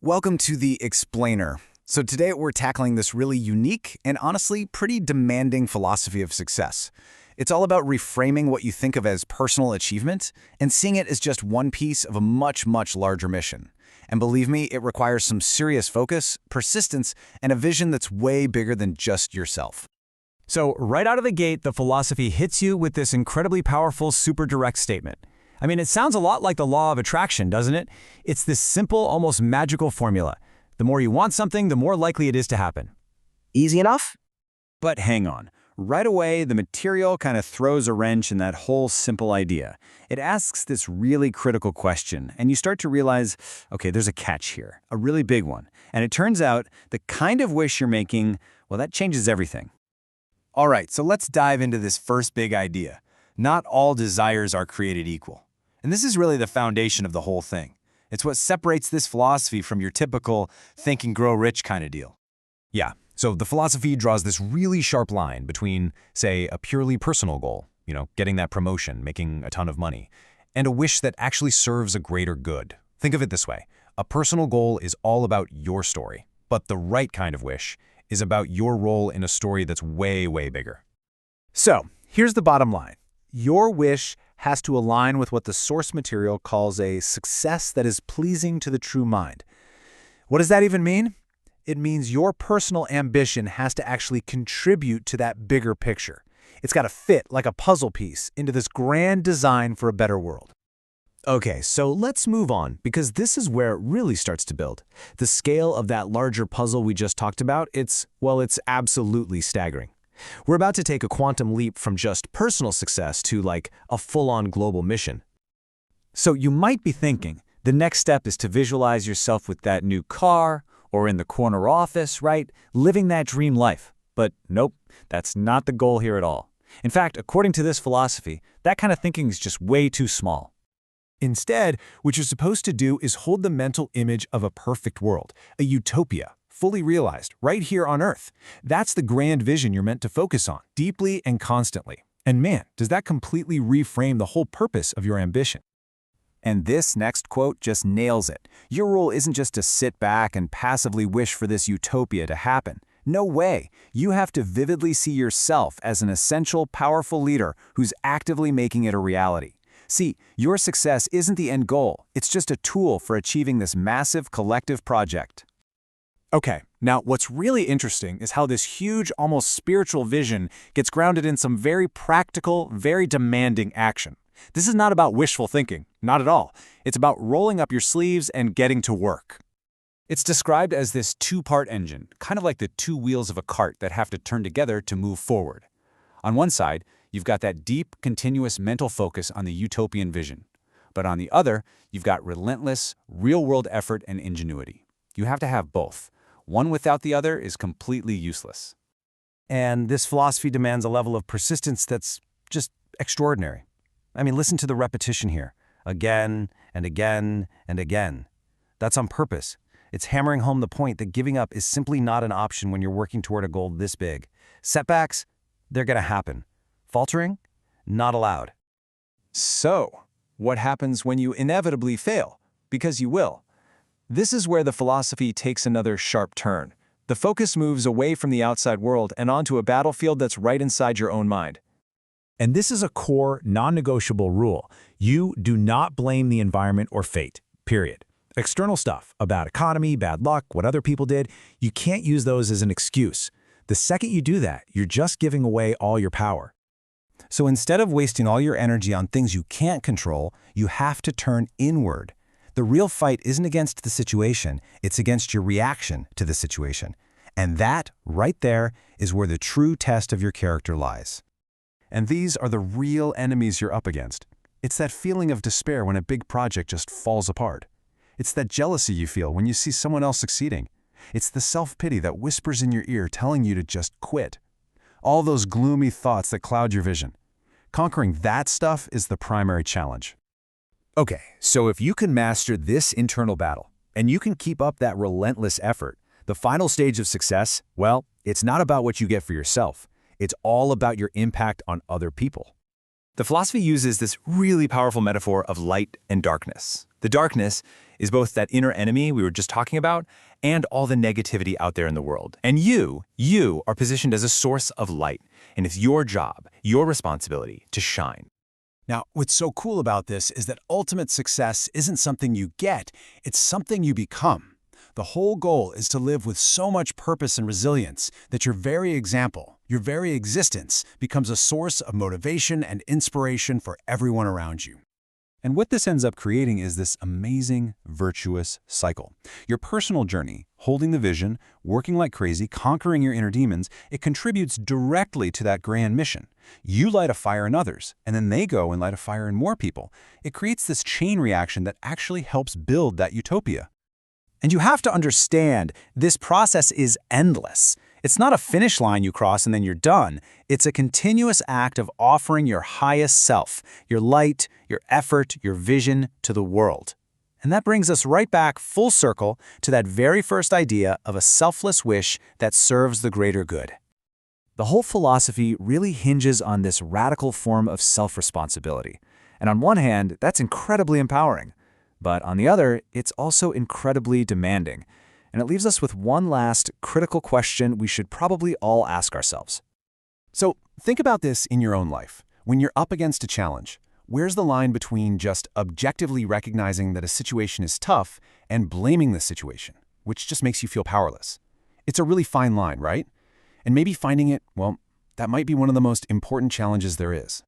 Welcome to The Explainer. So today we're tackling this really unique and honestly pretty demanding philosophy of success. It's all about reframing what you think of as personal achievement and seeing it as just one piece of a much larger mission. And believe me, it requires some serious focus, persistence, and a vision that's way bigger than just yourself. So right out of the gate, the philosophy hits you with this incredibly powerful, super direct statement. I mean, it sounds a lot like the law of attraction, doesn't it? It's this simple, almost magical formula. The more you want something, the more likely it is to happen. Easy enough? But hang on. Right away, the material kind of throws a wrench in that whole simple idea. It asks this really critical question, and you start to realize, okay, there's a catch here, a really big one. And it turns out the kind of wish you're making, well, that changes everything. All right, so let's dive into this first big idea. Not all desires are created equal. And this is really the foundation of the whole thing. It's what separates this philosophy from your typical think and grow rich kind of deal. Yeah, so the philosophy draws this really sharp line between, say, a purely personal goal, getting that promotion, making a ton of money, and a wish that actually serves a greater good. Think of it this way. A personal goal is all about your story, but the right kind of wish is about your role in a story that's way bigger. So, here's the bottom line. Your wish has to align with what the source material calls a success that is pleasing to the true mind. What does that even mean? It means your personal ambition has to actually contribute to that bigger picture. It's got to fit like a puzzle piece into this grand design for a better world. Okay, so let's move on, because this is where it really starts to build. The scale of that larger puzzle we just talked about, it's absolutely staggering. We're about to take a quantum leap from just personal success to like a full-on global mission. So you might be thinking, the next step is to visualize yourself with that new car or in the corner office, right? Living that dream life. But nope, that's not the goal here at all. In fact, according to this philosophy, that kind of thinking is just way too small. Instead, what you're supposed to do is hold the mental image of a perfect world, a utopia, fully realized, right here on Earth. That's the grand vision you're meant to focus on, deeply and constantly. And man, does that completely reframe the whole purpose of your ambition. And this next quote just nails it. Your role isn't just to sit back and passively wish for this utopia to happen. No way. You have to vividly see yourself as an essential, powerful leader who's actively making it a reality. See, your success isn't the end goal. It's just a tool for achieving this massive collective project. Okay, now what's really interesting is how this huge, almost spiritual vision gets grounded in some very practical, very demanding action. This is not about wishful thinking, not at all. It's about rolling up your sleeves and getting to work. It's described as this two-part engine, kind of like the two wheels of a cart that have to turn together to move forward. On one side, you've got that deep, continuous mental focus on the utopian vision. But on the other, you've got relentless, real-world effort and ingenuity. You have to have both. One without the other is completely useless. And this philosophy demands a level of persistence that's just extraordinary. I mean, listen to the repetition here. Again and again and again. That's on purpose. It's hammering home the point that giving up is simply not an option when you're working toward a goal this big. Setbacks, they're going to happen. Faltering, not allowed. So, what happens when you inevitably fail? Because you will. This is where the philosophy takes another sharp turn. The focus moves away from the outside world and onto a battlefield that's right inside your own mind. And this is a core, non-negotiable rule. You do not blame the environment or fate, period. External stuff, a bad economy, bad luck, what other people did, you can't use those as an excuse. The second you do that, you're just giving away all your power. So instead of wasting all your energy on things you can't control, you have to turn inward. The real fight isn't against the situation, it's against your reaction to the situation. And that, right there, is where the true test of your character lies. And these are the real enemies you're up against. It's that feeling of despair when a big project just falls apart. It's that jealousy you feel when you see someone else succeeding. It's the self-pity that whispers in your ear telling you to just quit. All those gloomy thoughts that cloud your vision. Conquering that stuff is the primary challenge. Okay, so if you can master this internal battle, and you can keep up that relentless effort, the final stage of success, well, it's not about what you get for yourself. It's all about your impact on other people. The philosophy uses this really powerful metaphor of light and darkness. The darkness is both that inner enemy we were just talking about and all the negativity out there in the world. And you are positioned as a source of light, and it's your job, your responsibility to shine. Now, what's so cool about this is that ultimate success isn't something you get, it's something you become. The whole goal is to live with so much purpose and resilience that your very example, your very existence, becomes a source of motivation and inspiration for everyone around you. And what this ends up creating is this amazing, virtuous cycle. Your personal journey, holding the vision, working like crazy, conquering your inner demons, it contributes directly to that grand mission. You light a fire in others, and then they go and light a fire in more people. It creates this chain reaction that actually helps build that utopia. And you have to understand, this process is endless. It's not a finish line you cross and then you're done. It's a continuous act of offering your highest self, your light, your effort, your vision to the world. And that brings us right back full circle to that very first idea of a selfless wish that serves the greater good. The whole philosophy really hinges on this radical form of self-responsibility. And on one hand, that's incredibly empowering. But on the other, it's also incredibly demanding. And it leaves us with one last critical question we should probably all ask ourselves. So think about this in your own life. When you're up against a challenge, where's the line between just objectively recognizing that a situation is tough and blaming the situation, which just makes you feel powerless? It's a really fine line, right? And maybe finding it, well, that might be one of the most important challenges there is.